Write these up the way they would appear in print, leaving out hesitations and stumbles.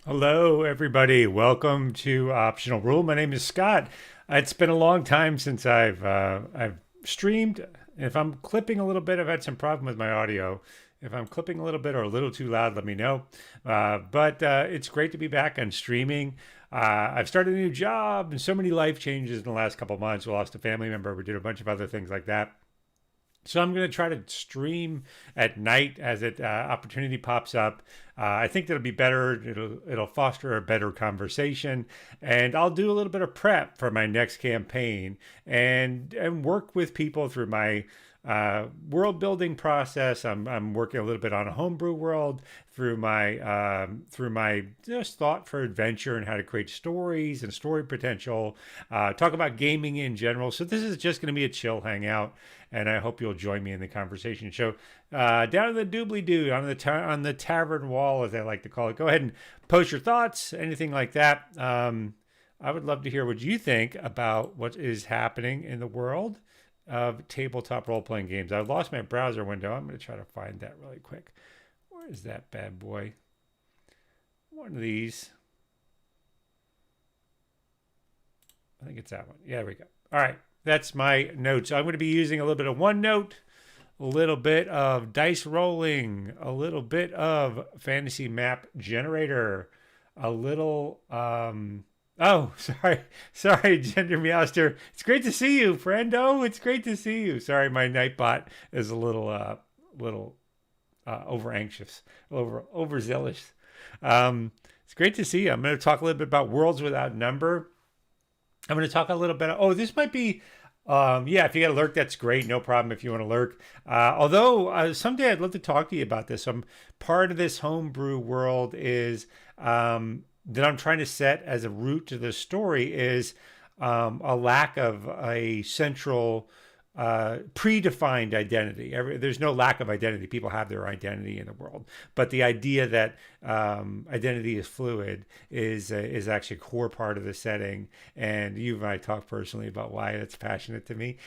Hello, everybody. Welcome to Optional Rule. My name is Scott. It's been a long time since I've streamed. If I'm clipping a little bit, I've had some problem with my audio. If I'm clipping a little bit or a little too loud, let me know. But it's great to be back on streaming. I've started a new job and so many life changes in the last couple of months. We lost a family member. We did a bunch of other things like that. So I'm going to try to stream at night as it opportunity pops up. I think that'll be better. It'll foster a better conversation, and I'll do a little bit of prep for my next campaign and work with people through my world building process. I'm working a little bit on a homebrew world through my just thought for adventure and how to create stories and story potential. Talk about gaming in general. So this is just going to be a chill hangout, and I hope you'll join me in the conversation. So down in the doobly doo on the tavern wall, as I like to call it, go ahead and post your thoughts, anything like that. I would love to hear what you think about what is happening in the world of tabletop role playing games. I've lost my browser window. I'm going to try to find that really quick. Where is that bad boy? One of these. I think it's that one. Yeah, there we go. All right. That's my notes. I'm going to be using a little bit of OneNote, a little bit of dice rolling, a little bit of fantasy map generator, a little oh, sorry, Gender Meowster. It's great to see you, friendo. It's great to see you. Sorry, my Nightbot is a little over anxious, overzealous. It's great to see you. I'm going to talk a little bit about Worlds Without Number. I'm going to talk a little bit. Oh, this might be. Yeah, if you got a lurk, that's great. No problem if you want to lurk. Although someday I'd love to talk to you about this. Part of this homebrew world is that I'm trying to set as a root to the story is a lack of a central predefined identity. There's no lack of identity. People have their identity in the world, but the idea that identity is fluid is actually a core part of the setting. And you and I talked personally about why that's passionate to me.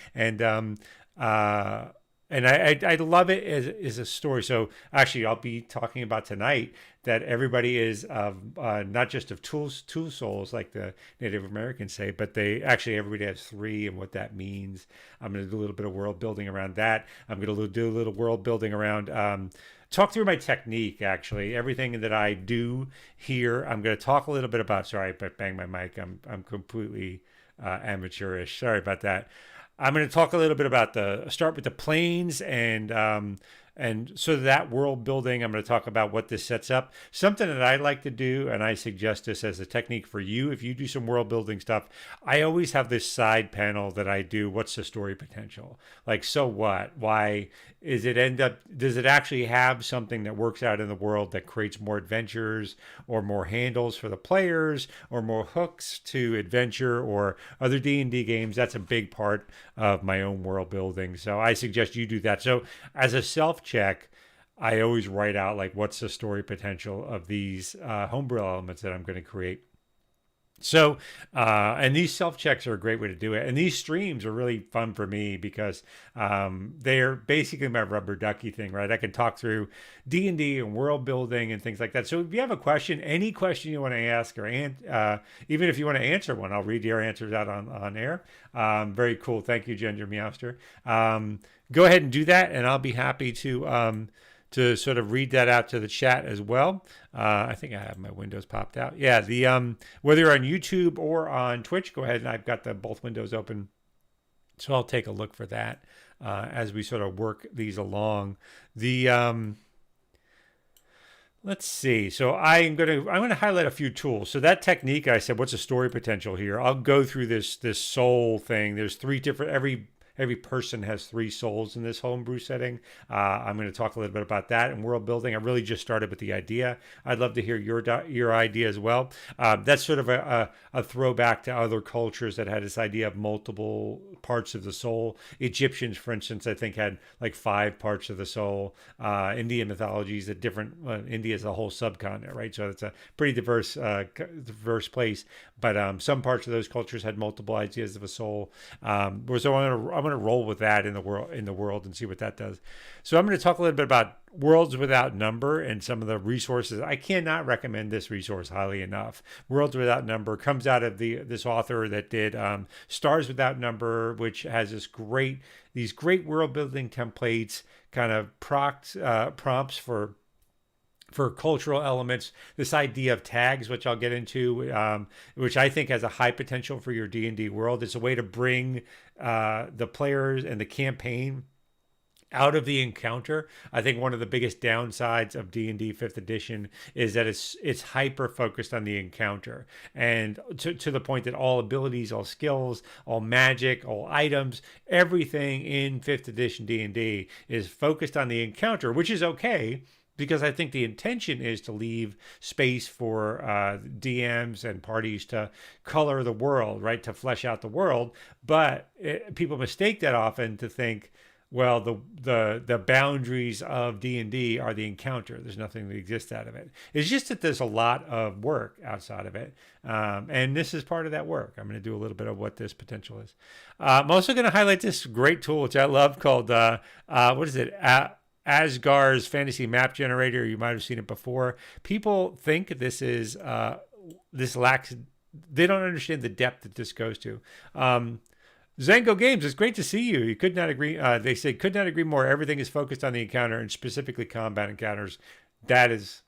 Uh, and I love it as a story. So actually, I'll be talking about tonight that everybody is of not just of two souls like the Native Americans say, but they actually everybody has three and what that means. I'm going to do a little bit of world building around that. I'm going to do a little world building around. Talk through my technique, actually. Everything that I do here, I'm going to talk a little bit about. Sorry, but bang my mic. I'm completely amateurish. Sorry about that. I'm going to talk a little bit about start with the planes and so that world building. I'm going to talk about what this sets up. Something that I like to do, and I suggest this as a technique for you. If you do some world building stuff, I always have this side panel that I do. What's the story potential? Like, so what? Why is it end up? Does it actually have something that works out in the world that creates more adventures or more handles for the players or more hooks to adventure or other D&D games? That's a big part of my own world building. So I suggest you do that. So as a self check, I always write out like what's the story potential of these homebrew elements that I'm going to create. So, and these self checks are a great way to do it. And these streams are really fun for me because they're basically my rubber ducky thing, right? I can talk through D&D and world building and things like that. So if you have a question, any question you want to ask, or even if you want to answer one, I'll read your answers out on air. Very cool. Thank you, Ginger Meowster. Go ahead and do that, and I'll be happy to sort of read that out to the chat as well. I think I have my windows popped out. Yeah, the whether you're on YouTube or on Twitch, go ahead and I've got both windows open, so I'll take a look for that as we sort of work these along. Let's see. So I'm gonna highlight a few tools. So that technique I said, what's the story potential here? I'll go through this soul thing. There's three different every person has three souls in this homebrew setting. I'm going to talk a little bit about that and world building. I really just started with the idea. I'd love to hear your idea as well. That's sort of a throwback to other cultures that had this idea of multiple parts of the soul. Egyptians, for instance, I think had like 5 parts of the soul. Indian mythology is a different. India is a whole subcontinent, right? So it's a pretty diverse place. But some parts of those cultures had multiple ideas of a soul. So I'm want to roll with that in the world and see what that does. So I'm going to talk a little bit about Worlds Without Number and some of the resources. I cannot recommend this resource highly enough. Worlds Without Number comes out of this author that did Stars Without Number, which has these great world building templates, kind of prompts for cultural elements, this idea of tags, which I'll get into, which I think has a high potential for your D&D world. It's a way to bring the players and the campaign out of the encounter. I think one of the biggest downsides of D&D 5th edition is that it's hyper focused on the encounter, and to the point that all abilities, all skills, all magic, all items, everything in 5th edition D&D is focused on the encounter, which is okay, because I think the intention is to leave space for DMs and parties to color the world, right? To flesh out the world. But people mistake that often to think, well, the boundaries of D&D are the encounter. There's nothing that exists out of it. It's just that there's a lot of work outside of it. And this is part of that work. I'm going to do a little bit of what this potential is. I'm also going to highlight this great tool, which I love, called, what is it? Asgar's Fantasy Map Generator. You might have seen it before. People think this is this lacks. They don't understand the depth that this goes to. Zango Games, it's great to see you. You could not agree. They say could not agree more. Everything is focused on the encounter and specifically combat encounters. That is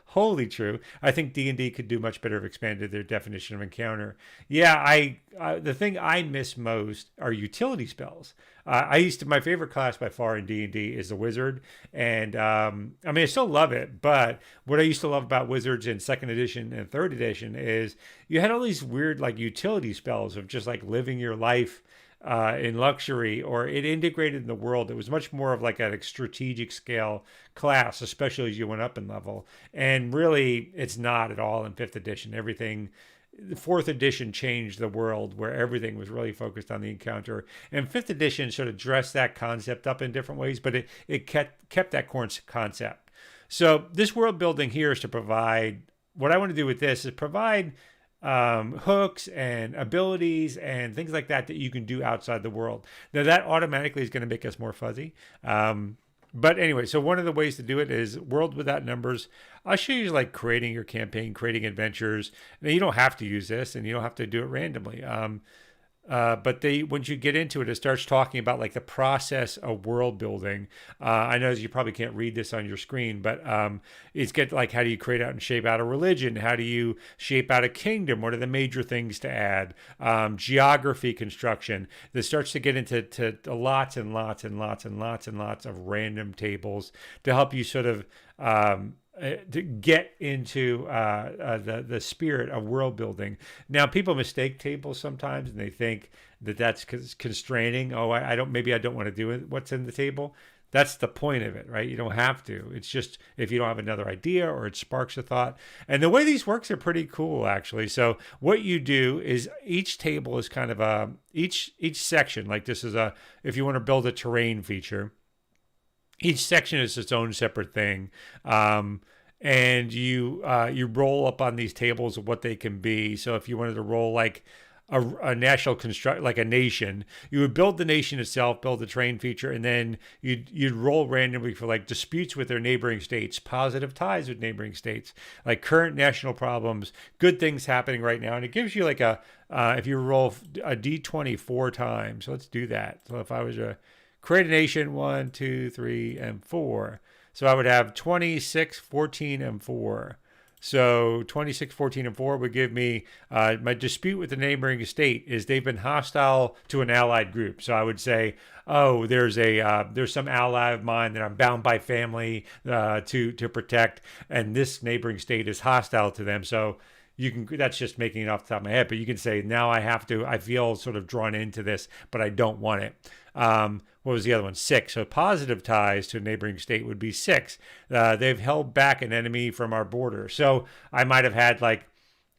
wholly true. I think D&D could do much better if expanded their definition of encounter. Yeah, the thing I miss most are utility spells. My favorite class by far in D&D is the wizard, and I still love it. But what I used to love about wizards in 2nd edition and 3rd edition is you had all these weird like utility spells of just like living your life in luxury, or it integrated in the world. It was much more of like a strategic scale class, especially as you went up in level. And really, it's not at all in 5th edition. The 4th edition changed the world where everything was really focused on the encounter. And 5th edition sort of dressed that concept up in different ways, but it kept that core concept. So this world building here is to provide, what I want to do with this is provide hooks and abilities and things like that you can do outside the world. Now that automatically is going to make us more fuzzy. But anyway, so one of the ways to do it is World Without Numbers. I'll show you like creating your campaign, creating adventures. Now you don't have to use this and you don't have to do it randomly. But once you get into it, it starts talking about like the process of world building. I know you probably can't read this on your screen, but it's like, how do you create out and shape out a religion? How do you shape out a kingdom? What are the major things to add? Geography construction. This starts to get into lots and lots and lots and lots and lots of random tables to help you sort of to get into the spirit of world building. Now, people mistake tables sometimes, and they think that that's constraining. Oh, I don't want to do it. What's in the table? That's the point of it, right? You don't have to. It's just if you don't have another idea or it sparks a thought. And the way these works are pretty cool, actually. So what you do is each table is kind of each section. Like this is if you want to build a terrain feature. Each section is its own separate thing, and you roll up on these tables of what they can be. So if you wanted to roll like a national construct, like a nation, you would build the nation itself, build the terrain feature, and then you'd roll randomly for like disputes with their neighboring states, positive ties with neighboring states, like current national problems, good things happening right now, and it gives you like if you roll a d20 4 times. So let's do that. So if I was to create a nation, 1, 2, 3, and 4. So I would have 26, 14, and 4. So 26, 14, and 4 would give me my dispute with the neighboring state is they've been hostile to an allied group. So I would say, oh, there's some ally of mine that I'm bound by family to protect, and this neighboring state is hostile to them. So that's just making it off the top of my head, but you can say now I feel sort of drawn into this, but I don't want it. What was the other one? 6. So positive ties to a neighboring state would be 6. They've held back an enemy from our border. So I might have had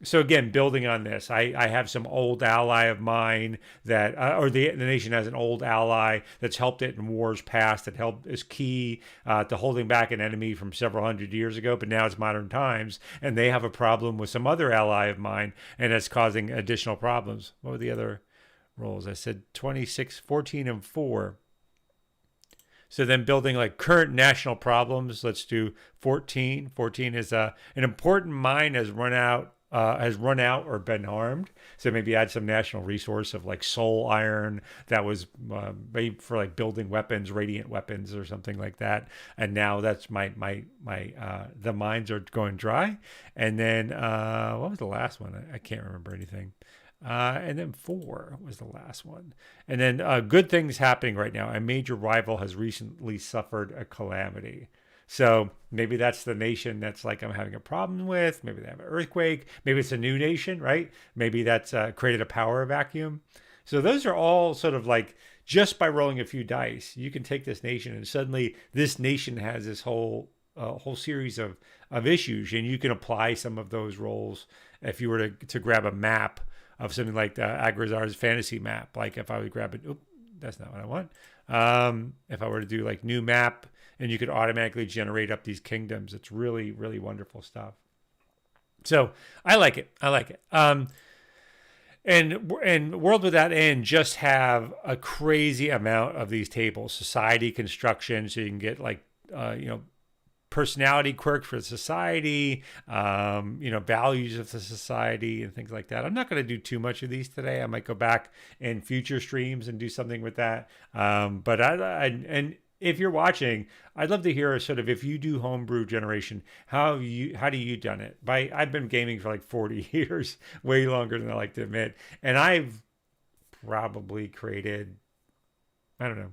so again, building on this, I have some old ally of mine that, or the nation has an old ally that's helped it in wars past, that is key to holding back an enemy from several hundred years ago, but now it's modern times, and they have a problem with some other ally of mine, and it's causing additional problems. What were the other rolls. I said 26, 14, and 4. So then building like current national problems. Let's do 14. 14 is an important mine has run out or been harmed. So maybe add some national resource of like soul iron that was made for like building weapons, radiant weapons or something like that. And now that's my the mines are going dry. And then what was the last one? I can't remember anything. And then 4 was the last one. And then good things happening right now. A major rival has recently suffered a calamity. So maybe that's the nation that's like I'm having a problem with. Maybe they have an earthquake. Maybe it's a new nation, right? Maybe that's created a power vacuum. So those are all sort of like just by rolling a few dice, you can take this nation and suddenly this nation has this whole series of issues, and you can apply some of those rolls if you were to grab a map of something like the Agrazar's fantasy map. Like if I would grab it, that's not what I want. If I were to do like new map, and you could automatically generate up these kingdoms, it's really, really wonderful stuff. So I like it. And World Without End just have a crazy amount of these tables, society construction, so you can get like personality quirks for the society, values of the society and things like that. I'm not going to do too much of these today. I might go back in future streams and do something with that. But and if you're watching, I'd love to hear sort of if you do homebrew generation, how do you done it? I've been gaming for like 40 years, way longer than I like to admit, and I've probably created, I don't know,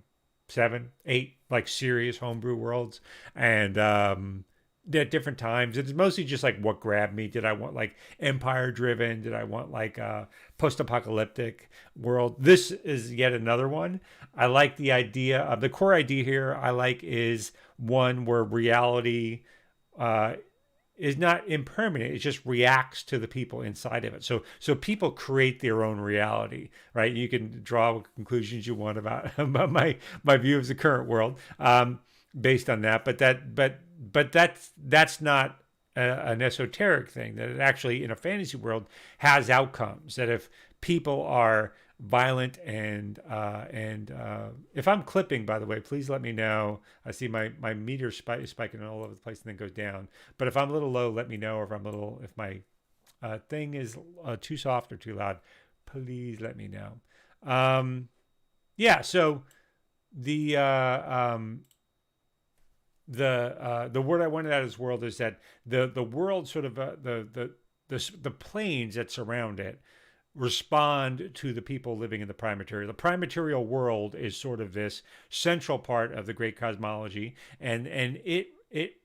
7, 8 like serious homebrew worlds, and at different times. It's mostly just like what grabbed me. Did I want like empire driven? Did I want like a post-apocalyptic world? This is yet another one. I like the idea of the core idea here. I like is one where reality is not impermanent. It just reacts to the people inside of it. So people create their own reality, right? You can draw conclusions you want about my view of the current world based on that. But that's not an esoteric thing. That it actually in a fantasy world has outcomes. That if people are violent and if I'm clipping, by the way, please let me know. I see my meter spiking all over the place and then goes down. But if I'm a little low, let me know. Or if my thing is too soft or too loud, please let me know. So the word I wanted out of this world is that the world sort of the planes that surround it respond to the people living in the prime material. The prime material world is sort of this central part of the great cosmology, and it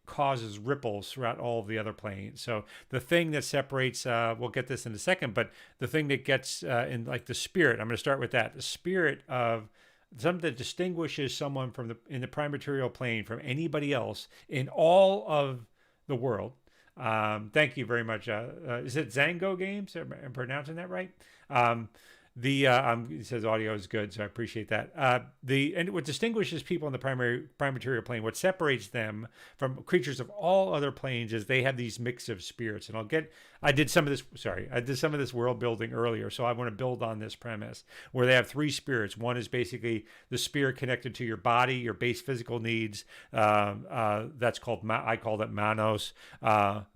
causes ripples throughout all of the other planes. So the thing that separates, we'll get this in a second, but the thing that gets in like the spirit, I'm going to start with that. The spirit of something that distinguishes someone in the prime material plane from anybody else in all of the world. Thank you very much. Is it Zango Games? Am I pronouncing that right? It says audio is good, so I appreciate that. And what distinguishes people in the prime material plane, what separates them from creatures of all other planes, is they have these mix of spirits. And I did some of this world building earlier, so I want to build on this premise where they have 3 spirits. One is basically the spirit connected to your body, your base physical needs. That's called I call it Manos.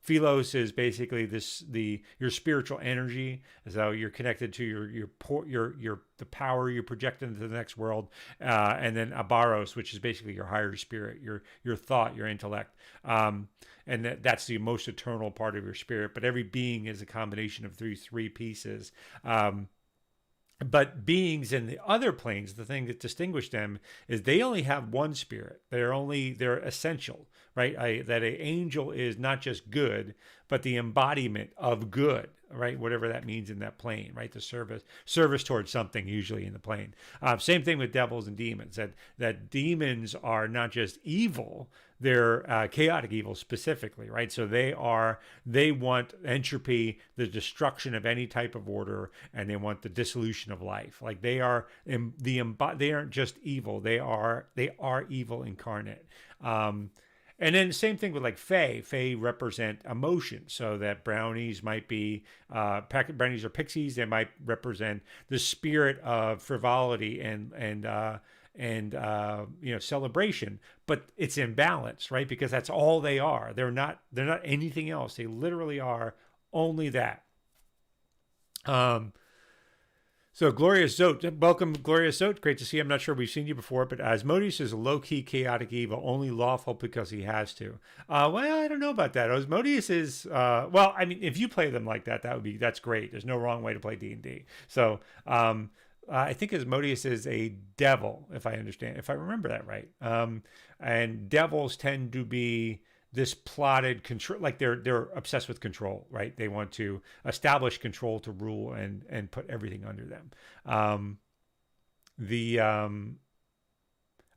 Philos is basically your spiritual energy, so you're connected to the power you project into the next world, and then Abaros, which is basically your higher spirit, your thought, your intellect, and that's the most eternal part of your spirit. But every being is a combination of these 3 pieces. But beings in the other planes, the thing that distinguish them is they only have one spirit. They're essential, right? That an angel is not just good, but the embodiment of good, right? Whatever that means in that plane, right? The service towards something, usually in the plane. Same thing with devils and demons. That demons are not just evil; they're chaotic evil specifically, right? So they want entropy, the destruction of any type of order, and they want the dissolution of life. Like they aren't just evil; they are evil incarnate. And then same thing with like Fae. Fae represent emotion, so that brownies might be brownies or pixies. They might represent the spirit of frivolity and celebration, but it's imbalance, right? Because that's all they are. They're not anything else. They literally are only that. So Glorious Zote, welcome Glorious Zote. Great to see you. I'm not sure we've seen you before, but Asmodeus is a low-key chaotic evil, only lawful because he has to. Well, I don't know about that. Asmodeus is well, I mean, if you play them like that, that's great. There's no wrong way to play D&D. So I think Asmodeus is a devil, if I remember that right. And devils tend to be this plotted control, like they're obsessed with control, right? They want to establish control to rule and put everything under them.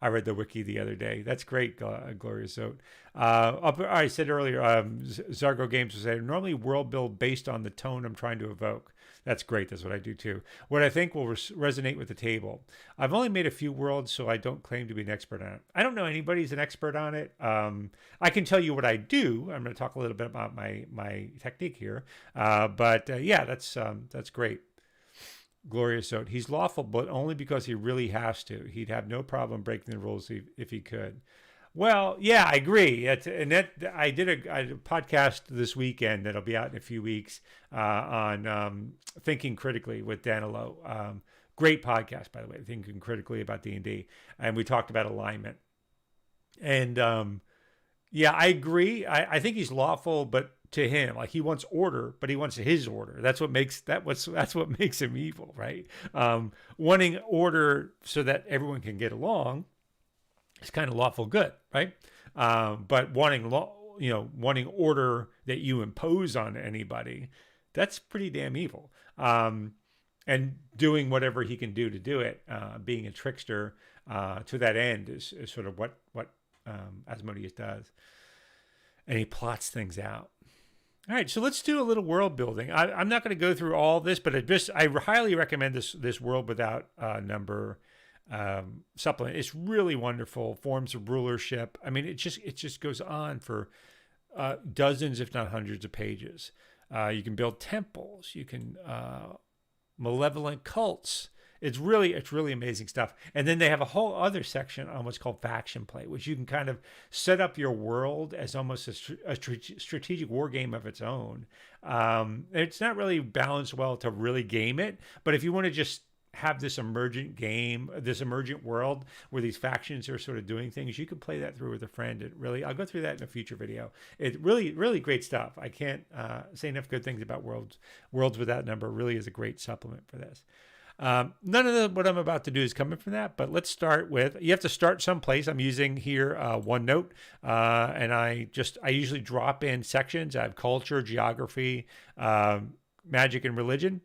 I read the wiki the other day. That's great, Glorious Zote. I said earlier, Zargo Games was saying, normally world build based on the tone I'm trying to evoke. That's great. That's what I do too. What I think will resonate with the table. I've only made a few worlds, so I don't claim to be an expert on it. I don't know anybody's an expert on it. I can tell you what I do. I'm going to talk a little bit about my technique here. But yeah, that's great. Glorious Zote. He's lawful, but only because he really has to. He'd have no problem breaking the rules if he could. Well, yeah, I agree. I did a podcast this weekend that'll be out in a few weeks on thinking critically with Danilo. Great podcast, by the way, thinking critically about D&D, and we talked about alignment. And yeah, I agree. I think he's lawful, but to him, like he wants order, but he wants his order. That's what makes him evil, right? Wanting order so that everyone can get along. It's kind of lawful good, right? But wanting order that you impose on anybody, that's pretty damn evil. And doing whatever he can do to do it, being a trickster to that end is sort of what Asmodeus does. And he plots things out. All right, so let's do a little world building. I'm not going to go through all this, but I highly recommend this World Without Number supplement. It's really wonderful. Forms of rulership. I mean, it just goes on for dozens, if not hundreds, of pages. You can build temples. You can malevolent cults. It's really amazing stuff. And then they have a whole other section on what's called faction play, which you can kind of set up your world as almost a strategic war game of its own. It's not really balanced well to really game it, but if you want to just have this emergent game, this emergent world where these factions are sort of doing things, you could play that through with a friend. I'll go through that in a future video. It really great stuff. I can't say enough good things about Worlds Without Number. Really is a great supplement for this. None of what I'm about to do is coming from that, but let's start with, you have to start someplace. I'm using here OneNote, and I usually drop in sections. I have culture, geography, magic, and religion,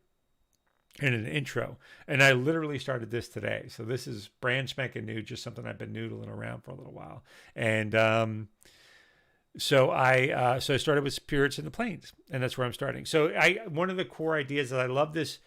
and an intro. And I literally started this today. So this is brand spanking new, just something I've been noodling around for a little while. And so I started with spirits in the plains, and that's where I'm starting. So one of the core ideas that I love this,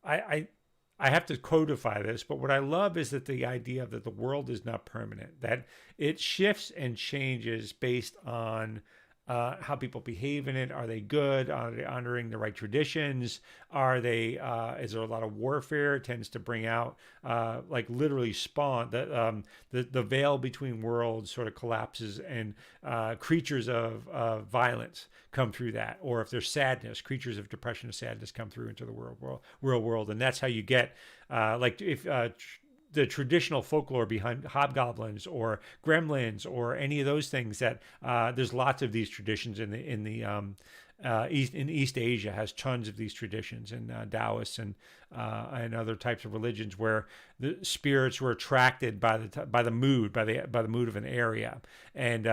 I have to codify this, but what I love is that the idea that the world is not permanent, that it shifts and changes based on how people behave in it. Are they good? Are they honoring the right traditions? Is there a lot of warfare? It tends to bring out, like literally spawn, the veil between worlds sort of collapses, and creatures of violence come through that. Or if there's sadness, creatures of depression and sadness come through into the real world. And that's how you get, the traditional folklore behind hobgoblins or gremlins or any of those things, that there's lots of these traditions in East Asia has tons of these traditions, and Taoists and other types of religions where the spirits were attracted by the mood of an area, and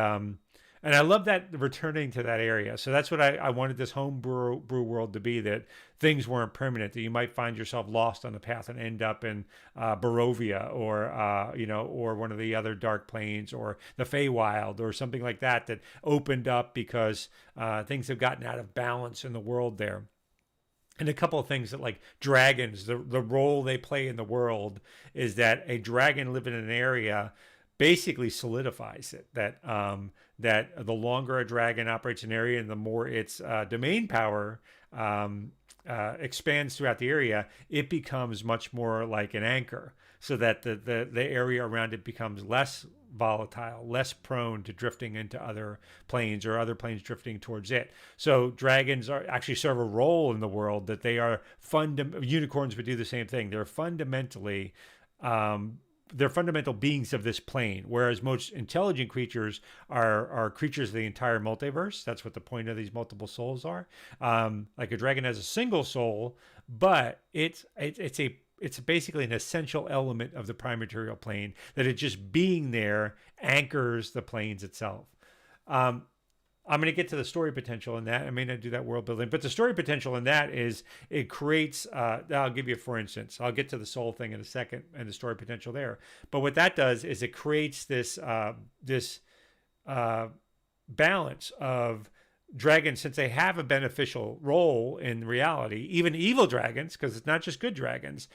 I love that, returning to that area. So that's what I wanted this home brew world to be, that things weren't permanent, that you might find yourself lost on the path and end up in Barovia or one of the other dark plains, or the Feywild, or something like that opened up because things have gotten out of balance in the world there. And a couple of things that, like dragons, the role they play in the world is that a dragon living in an area basically solidifies it. That the longer a dragon operates an area and the more its domain power expands throughout the area, it becomes much more like an anchor, so that the area around it becomes less volatile, less prone to drifting into other planes or other planes drifting towards it. So dragons are actually serve a role in the world, that they are unicorns would do the same thing. They're fundamentally they're fundamental beings of this plane, whereas most intelligent creatures are creatures of the entire multiverse. That's what the point of these multiple souls are. Like a dragon has a single soul, but it's basically an essential element of the prime material plane, that it just being there anchors the planes itself. I'm going to get to the story potential in that. I may not do that world building, but the story potential in that is it creates, I'll give you for instance, I'll get to the soul thing in a second and the story potential there. But what that does is it creates this balance of dragons, since they have a beneficial role in reality, even evil dragons, because it's not just good dragons.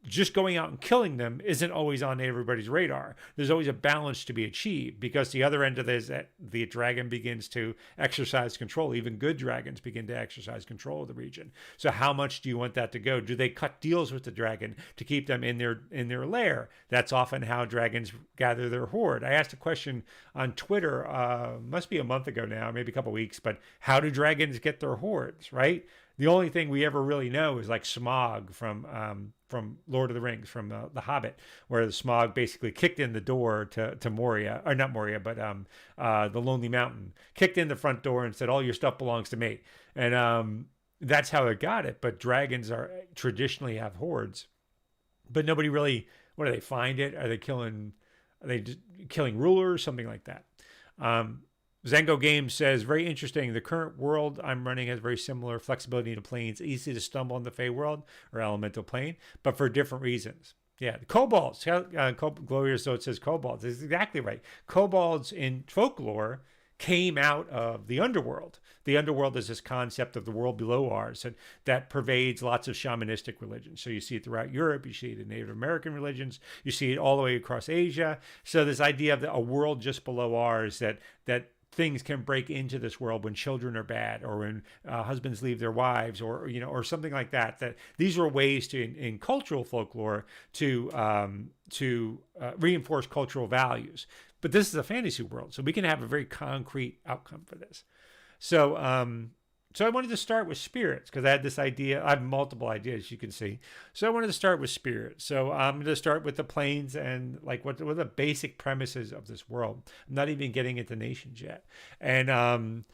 Just going out and killing them isn't always on everybody's radar. There's always a balance to be achieved, because the other end of this, that the dragon begins to exercise control. Even good dragons begin to exercise control of the region. So how much do you want that to go? Do they cut deals with the dragon to keep them in their lair? That's often how dragons gather their horde. I asked a question on Twitter, must be a month ago now, maybe a couple weeks, but how do dragons get their hordes, right? The only thing we ever really know is like Smog from Lord of the Rings, from the Hobbit, where the Smog basically kicked in the door to Moria, or not Moria, but the Lonely Mountain, kicked in the front door and said, "All your stuff belongs to me," and that's how it got it. But dragons are traditionally have hordes, but nobody really. What do they find it? Are they killing? Are they just killing rulers? Something like that. Zengo Games says, very interesting. The current world I'm running has very similar flexibility to planes, easy to stumble in the Fey world or elemental plane, but for different reasons. Yeah, the kobolds. Gloria, so it says kobolds. It's exactly right. Kobolds in folklore came out of the underworld. The underworld is this concept of the world below ours that pervades lots of shamanistic religions. So you see it throughout Europe, you see it in Native American religions, you see it all the way across Asia. So this idea of a world just below ours, that things can break into this world when children are bad, or when husbands leave their wives, or or something like that. That these were ways to, in cultural folklore, to reinforce cultural values. But this is a fantasy world, so we can have a very concrete outcome for this. So I wanted to start with spirits, because I had this idea. I have multiple ideas, you can see. So I wanted to start with spirits. So I'm going to start with the planes and like what are the basic premises of this world. I'm not even getting into nations yet. And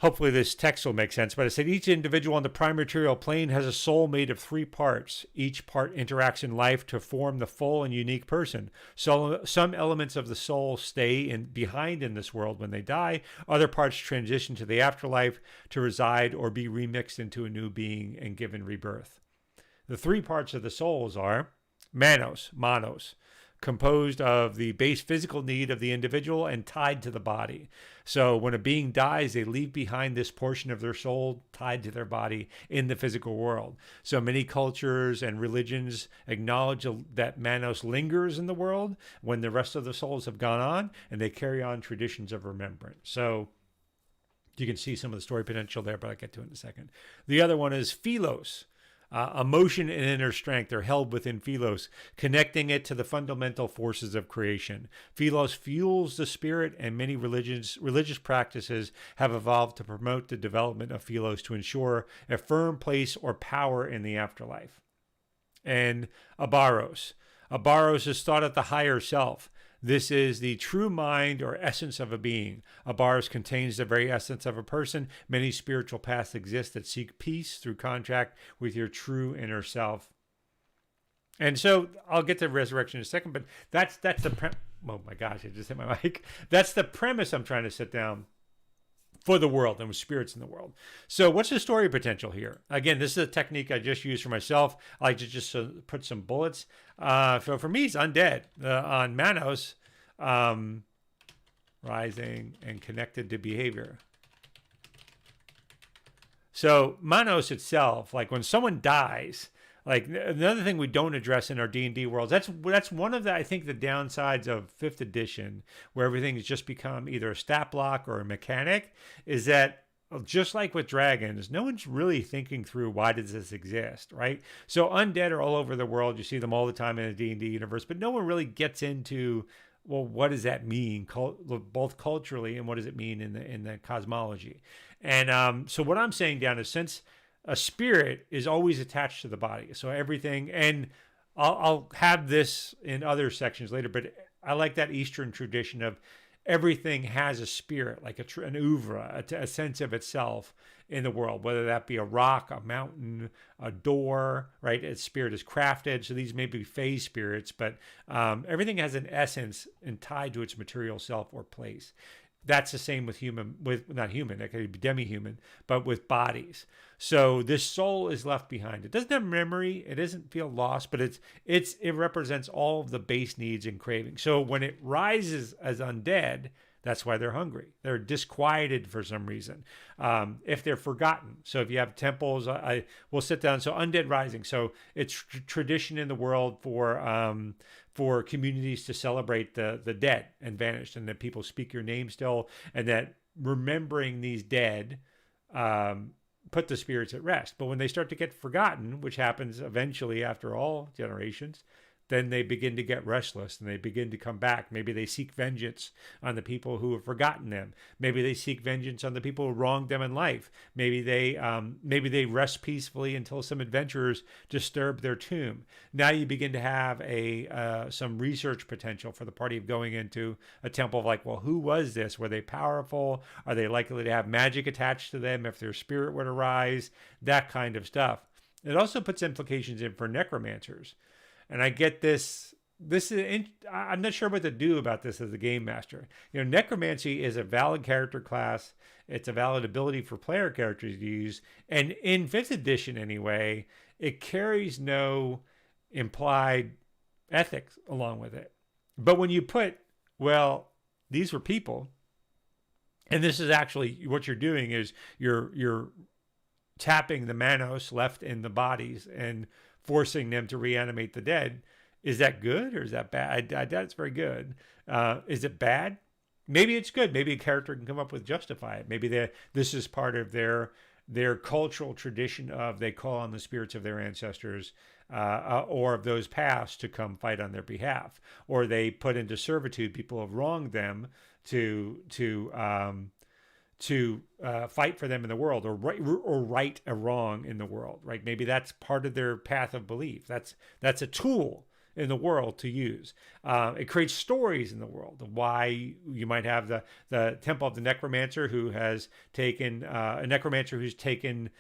hopefully this text will make sense. But I said each individual on the prime material plane has a soul made of 3 parts. Each part interacts in life to form the full and unique person. So some elements of the soul stay behind in this world when they die. Other parts transition to the afterlife to reside or be remixed into a new being and given rebirth. The 3 parts of the souls are manos, composed of the base physical need of the individual and tied to the body. So when a being dies, they leave behind this portion of their soul tied to their body in the physical world. So many cultures and religions acknowledge that Manos lingers in the world when the rest of the souls have gone on, and they carry on traditions of remembrance. So you can see some of the story potential there, but I'll get to it in a second. The other one is Philos. Emotion and inner strength are held within Philos, connecting it to the fundamental forces of creation. Philos fuels the spirit, and many religious practices have evolved to promote the development of Philos to ensure a firm place or power in the afterlife. And Abaros. Abaros is thought of the higher self. This is the true mind or essence of a being. Abaros contains the very essence of a person. Many spiritual paths exist that seek peace through contact with your true inner self. And so I'll get to resurrection in a second, but that's the oh my gosh, I just hit my mic. That's the premise I'm trying to set down for the world and with spirits in the world. So what's the story potential here? Again, this is a technique I just used for myself. I like to just put some bullets. So for me, it's Undead on Manos, rising and connected to behavior. So Manos itself, like when someone dies, Like another thing we don't address in our D&D worlds. That's one of the, I think, the downsides of 5th edition, where everything has just become either a stat block or a mechanic, is that just like with dragons, no one's really thinking through why does this exist, right? So undead are all over the world. You see them all the time in the D&D universe, but no one really gets into, well, what does that mean, both culturally and what does it mean in the cosmology? And so what I'm saying down is, since a spirit is always attached to the body, so everything, and I'll have this in other sections later, but I like that Eastern tradition of everything has a spirit, like an oeuvre, a sense of itself in the world, whether that be a rock, a mountain, a door, right? Its spirit is crafted. So these may be phase spirits, but everything has an essence and tied to its material self or place. That's the same with not human, that could be demi-human, but with bodies. So this soul is left behind. It doesn't have memory. It doesn't feel lost, but it represents all of the base needs and cravings. So when it rises as undead, that's why they're hungry. They're disquieted for some reason. If they're forgotten. So if you have temples, I will sit down. So undead rising. So it's tradition in the world for communities to celebrate the dead and vanished, and that people speak your name still, and that remembering these dead put the spirits at rest. But when they start to get forgotten, which happens eventually after all generations, then they begin to get restless and they begin to come back. Maybe they seek vengeance on the people who have forgotten them. Maybe they seek vengeance on the people who wronged them in life. Maybe they rest peacefully until some adventurers disturb their tomb. Now you begin to have some research potential for the party of going into a temple of, like, well, who was this? Were they powerful? Are they likely to have magic attached to them if their spirit were to rise? That kind of stuff. It also puts implications in for necromancers. And I get this. I'm not sure what to do about this as a game master. You know, necromancy is a valid character class. It's a valid ability for player characters to use. And in 5th edition, anyway, it carries no implied ethics along with it. But when you put, well, these were people, and this is actually what you're doing is you're tapping the manos left in the bodies and forcing them to reanimate the dead. Is that good or is that bad? I doubt it's very good. Is it bad? Maybe it's good. Maybe a character can come up with justify it. Maybe this is part of their cultural tradition of they call on the spirits of their ancestors or of those past to come fight on their behalf, or they put into servitude people who have wronged them to fight for them in the world, or right a wrong in the world, right? Maybe that's part of their path of belief. That's a tool in the world to use. It creates stories in the world of why you might have the temple of the necromancer who has taken a necromancer who's taken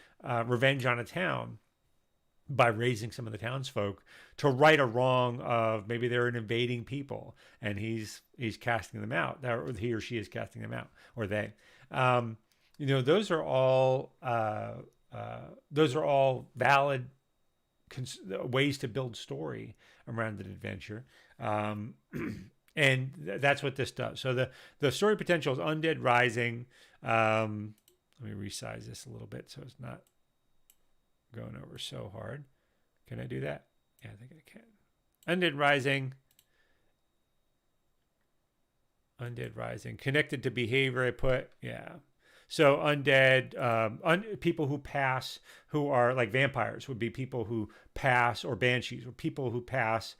revenge on a town by raising some of the townsfolk to right a wrong of maybe they're an invading people, and he's casting them out, or he or she is casting them out, or they. Those are all valid ways to build story around an adventure. And that's what this does. So the story potential is undead rising. Let me resize this a little bit so it's not going over so hard. Can I do that? Yeah, I think I can. Undead rising. Undead rising. Connected to behavior, I put, yeah. So undead, people who pass, who are like vampires, would be people who pass, or banshees, or people who pass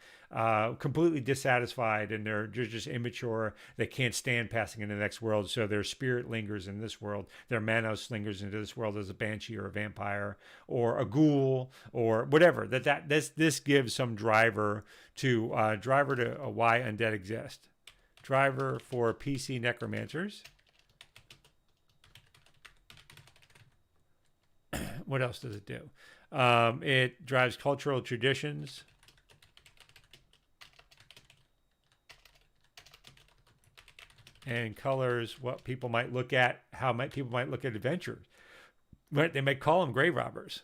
completely dissatisfied, and they're just immature. They can't stand passing into the next world, so their spirit lingers in this world. Their manos lingers into this world as a banshee or a vampire or a ghoul or whatever. This gives some driver to why undead exist. Driver for PC necromancers. What else does it do? It drives cultural traditions. And colors what people might look at, people might look at adventurers. Right? They might call them grave robbers.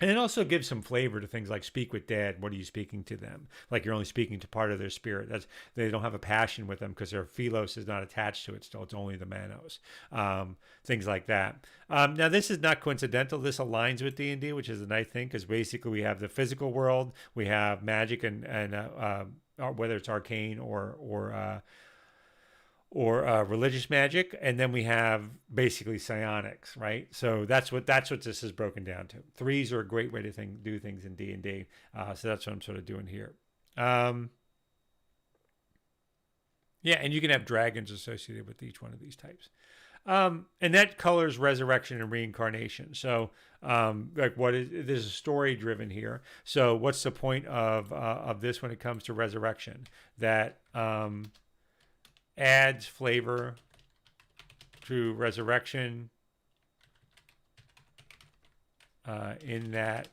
And it also gives some flavor to things like speak with dead. What are you speaking to them? Like you're only speaking to part of their spirit. That's they don't have a passion with them because their philos is not attached to it. Still, it's only the manos. Things like that. Now, this is not coincidental. This aligns with D&D, which is a nice thing because basically we have the physical world, we have magic, and whether it's arcane or religious magic, and then we have basically psionics, right? So that's what this is broken down to. Threes are a great way to do things in D&D. So that's what I'm sort of doing here. Yeah, and you can have dragons associated with each one of these types. And that colors resurrection and reincarnation. So, like, there's a story driven here. So, what's the point of this when it comes to resurrection? That adds flavor to resurrection in that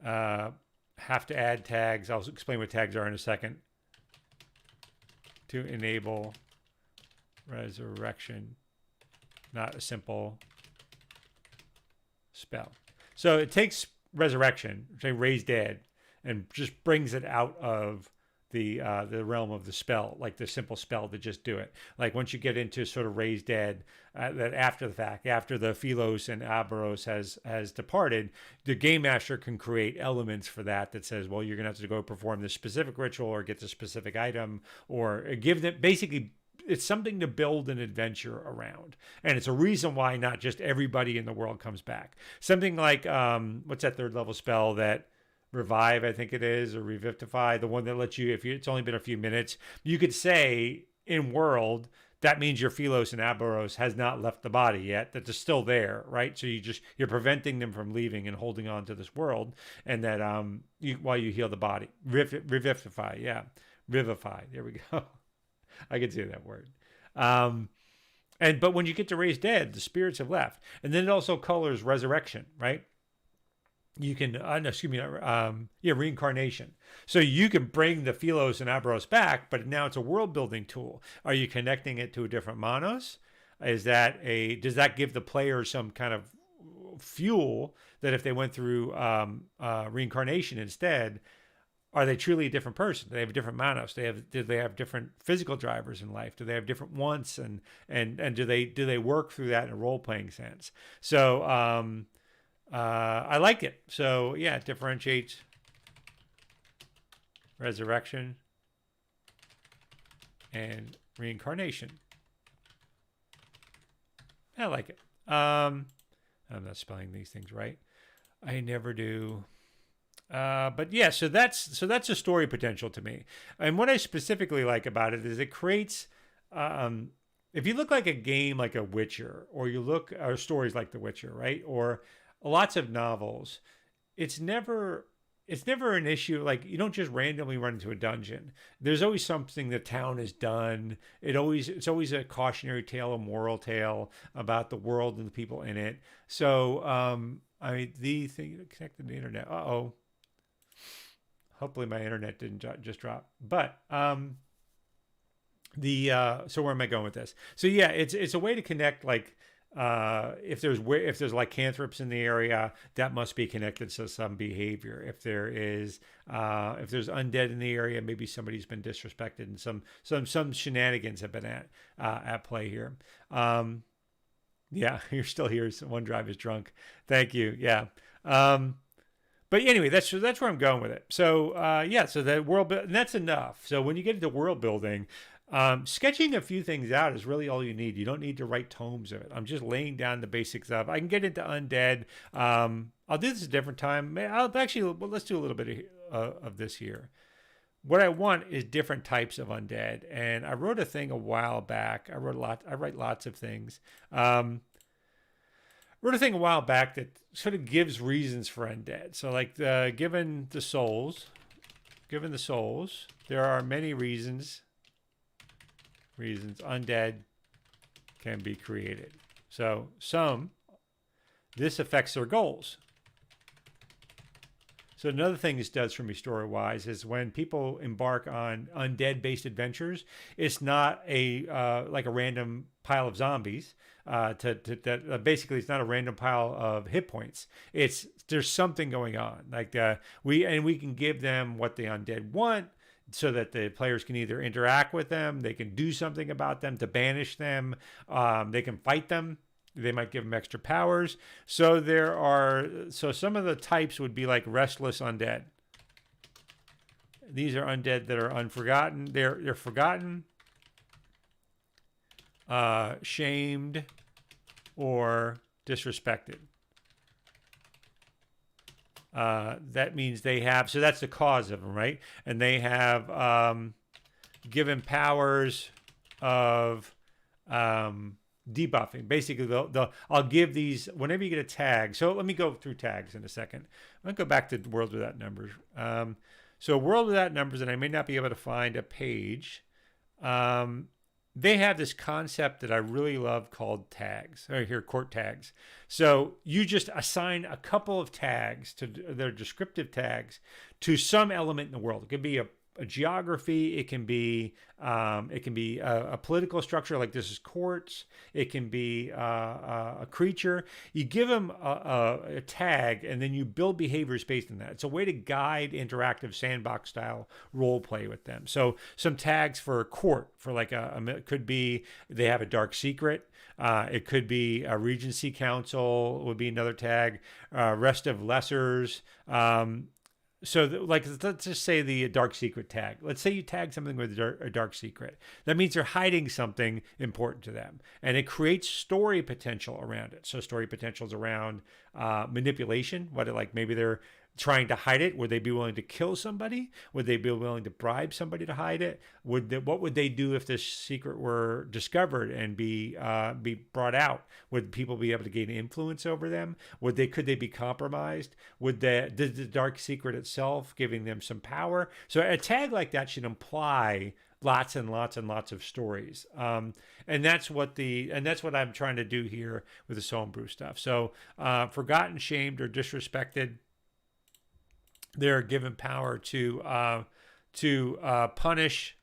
have to add tags. I'll explain what tags are in a second to enable resurrection, not a simple spell. So it takes resurrection, say raise dead, and just brings it out of the realm of the spell, like the simple spell to just do it. Like once you get into sort of raise dead, that after the fact, after the Philos and Aberos has departed, the game master can create elements for that says, well, you're gonna have to go perform this specific ritual or get this specific item or give them basically. It's something to build an adventure around. And it's a reason why not just everybody in the world comes back. Something like, what's that third level spell that revive, I think it is, or revivify, the one that lets you, if it's only been a few minutes, you could say in world, that means your Philos and Aberos has not left the body yet, that they're still there, right? So you're preventing them from leaving and holding on to this world. And that while you heal the body. Revivify, yeah. Revivify, there we go. I can say that word. But when you get to raise dead, the spirits have left. And then it also colors resurrection, right? You can, reincarnation. So you can bring the Philos and Aberos back, but now it's a world building tool. Are you connecting it to a different Monos? Does that give the player some kind of fuel that if they went through reincarnation instead, are they truly a different person? Do they have a different Monos? Do they have different physical drivers in life? Do they have different wants? And do they work through that in a role playing sense? So I like it. So yeah, it differentiates resurrection and reincarnation. I like it. I'm not spelling these things right. I never do. But yeah, so that's a story potential to me. And what I specifically like about it is it creates, if you look like a game like a Witcher, or stories like The Witcher, right? Or lots of novels, it's never an issue. Like you don't just randomly run into a dungeon. There's always something the town has done. It's always a cautionary tale, a moral tale about the world and the people in it. So, the thing connected to the internet. Hopefully my internet didn't just drop. But so where am I going with this? So yeah, it's a way to connect. Like if there's lycanthropes in the area, that must be connected to some behavior. If there's undead in the area, maybe somebody's been disrespected and some shenanigans have been at play here. Yeah, you're still here. So OneDrive is drunk. Thank you. Yeah. But anyway, that's where I'm going with it. So so that and that's enough. So when you get into world building, sketching a few things out is really all you need. You don't need to write tomes of it. I'm just laying down the basics of. I can get into undead. I'll do this a different time. Let's do a little bit of this here. What I want is different types of undead, and I wrote a thing a while back. I write lots of things. Wrote a thing a while back that sort of gives reasons for undead. So like given the souls, there are many reasons undead can be created. So this affects their goals. So another thing this does for me story-wise is when people embark on undead-based adventures, it's not a like a random pile of zombies. Basically, it's not a random pile of hit points. There's something going on. Like we can give them what the undead want, so that the players can either interact with them, they can do something about them to banish them, they can fight them. They might give them extra powers. So some of the types would be like restless undead. These are undead that are unforgotten. They're forgotten, shamed, or disrespected. That means they have, so that's the cause of them, right? And they have given powers of debuffing. Basically, I'll give these, whenever you get a tag. So let me go through tags in a second. I'm going to go back to World Without Numbers. So World Without Numbers, and I may not be able to find a page. They have this concept that I really love called tags, or here, court tags. So you just assign a couple of tags to their descriptive tags to some element in the world. It could be a geography. It can be a political structure, like this is courts. It can be a creature. You give them a tag, and then you build behaviors based on that. It's a way to guide interactive sandbox style role play with them. So some tags for a court, for like it could be they have a dark secret. It could be a Regency Council would be another tag. Rest of Lessers. Let's just say the dark secret tag. Let's say you tag something with a dark secret. That means they're hiding something important to them, and it creates story potential around it. So story potential is around manipulation. Maybe they're trying to hide it. Would they be willing to kill somebody? Would they be willing to bribe somebody to hide it? What would they do if this secret were discovered and be brought out? Would people be able to gain influence over them? Could they be compromised? Would the dark secret itself giving them some power? So a tag like that should imply lots and lots and lots of stories. And that's what I'm trying to do here with this homebrew stuff. So forgotten, shamed, or disrespected. They're given power to punish.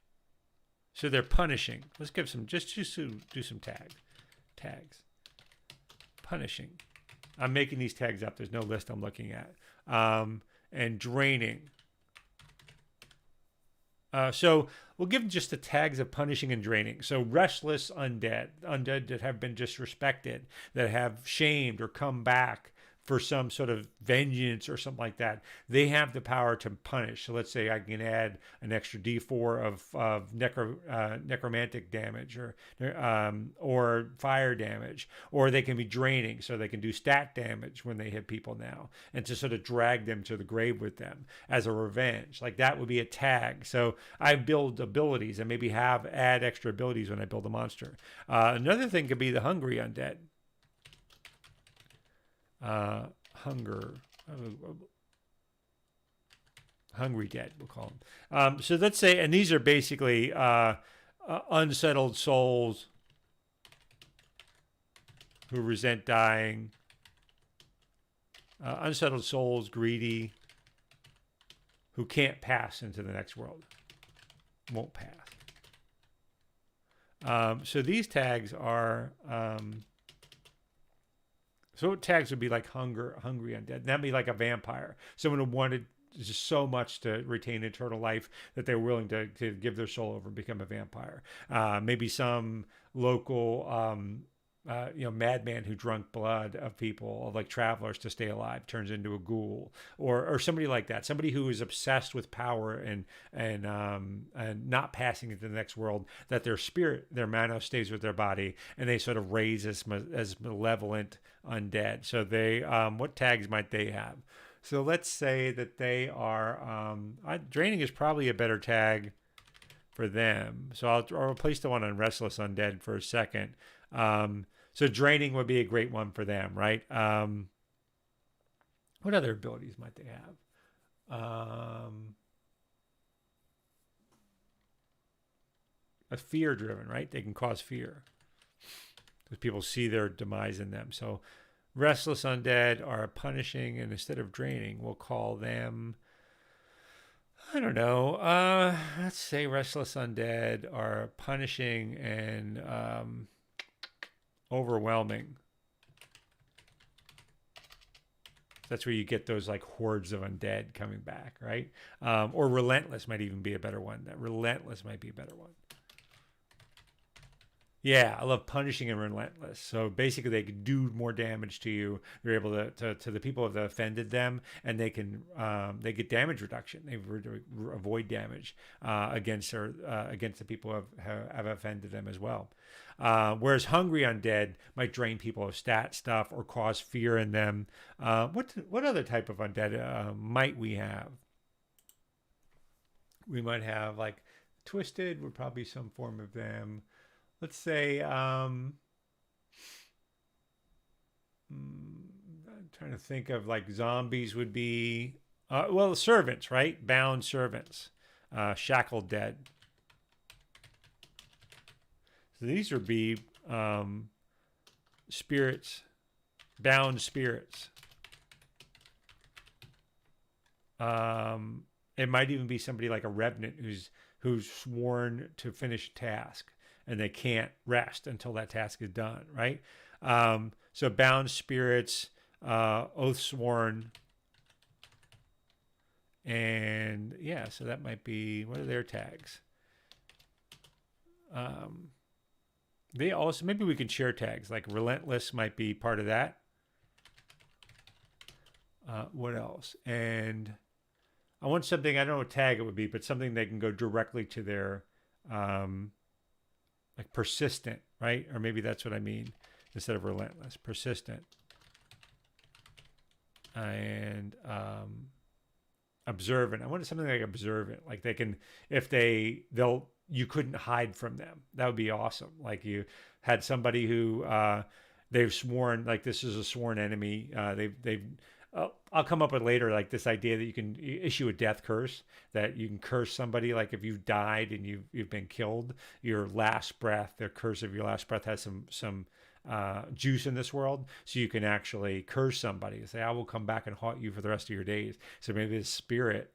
So they're punishing. Let's give some, just do some tags. Punishing. I'm making these tags up. There's no list I'm looking at. And draining. So we'll give them just the tags of punishing and draining. So restless undead that have been disrespected, that have shamed or come back for some sort of vengeance or something like that. They have the power to punish. So let's say I can add an extra D4 of necromantic damage or fire damage, or they can be draining, so they can do stat damage when they hit people now, and to sort of drag them to the grave with them as a revenge. Like that would be a tag. So I build abilities and maybe add extra abilities when I build a monster. Another thing could be the hungry undead. Hungry dead, we'll call them. So let's say, and these are basically unsettled souls who resent dying, unsettled souls, greedy, who can't pass into the next world, won't pass. So these tags are... So tags would be like hungry undead. That'd be like a vampire. Someone who wanted just so much to retain eternal life that they're willing to give their soul over and become a vampire. Maybe some local, madman who drank blood of people, like travelers, to stay alive, turns into a ghoul, or somebody like that. Somebody who is obsessed with power and not passing into the next world. That their spirit, their mana, stays with their body, and they sort of raise as malevolent undead. So they, what tags might they have? So let's say that they are, draining is probably a better tag for them. So I'll replace the one on restless undead for a second. So draining would be a great one for them, right? What other abilities might they have? A fear-driven, right? They can cause fear because people see their demise in them. So Restless undead are punishing, and instead of draining, we'll call them, I don't know. Let's say restless undead are punishing and overwhelming. That's where you get those like hordes of undead coming back, right? Or relentless might even be a better one. That relentless might be a better one. Yeah, I love punishing and relentless. So basically, they can do more damage to you. They're able to the people who have offended them, and they get damage reduction. They avoid damage against the people who have offended them as well. Whereas hungry undead might drain people of stat stuff or cause fear in them. What other type of undead might we have? We might have like twisted would probably be some form of them. Let's say, I'm trying to think of like zombies would be, well, servants, right? Bound servants, shackled dead. So these would be spirits, bound spirits. It might even be somebody like a revenant who's sworn to finish a task, and they can't rest until that task is done, right? So bound spirits, oath sworn, and yeah, so that might be, what are their tags? They also, maybe we can share tags, like relentless might be part of that. What else? And I want something, I don't know what tag it would be, but something they can go directly to their, like persistent, right? Or maybe that's what I mean instead of relentless, persistent. And observant. I wanted something like observant. Like they can, if you couldn't hide from them. That would be awesome. Like you had somebody who they've sworn, like this is a sworn enemy. I'll come up with later, like this idea that you can issue a death curse, that you can curse somebody. Like if you've died and you've been killed, your last breath, the curse of your last breath has some juice in this world. So you can actually curse somebody and say, I will come back and haunt you for the rest of your days. So maybe the spirit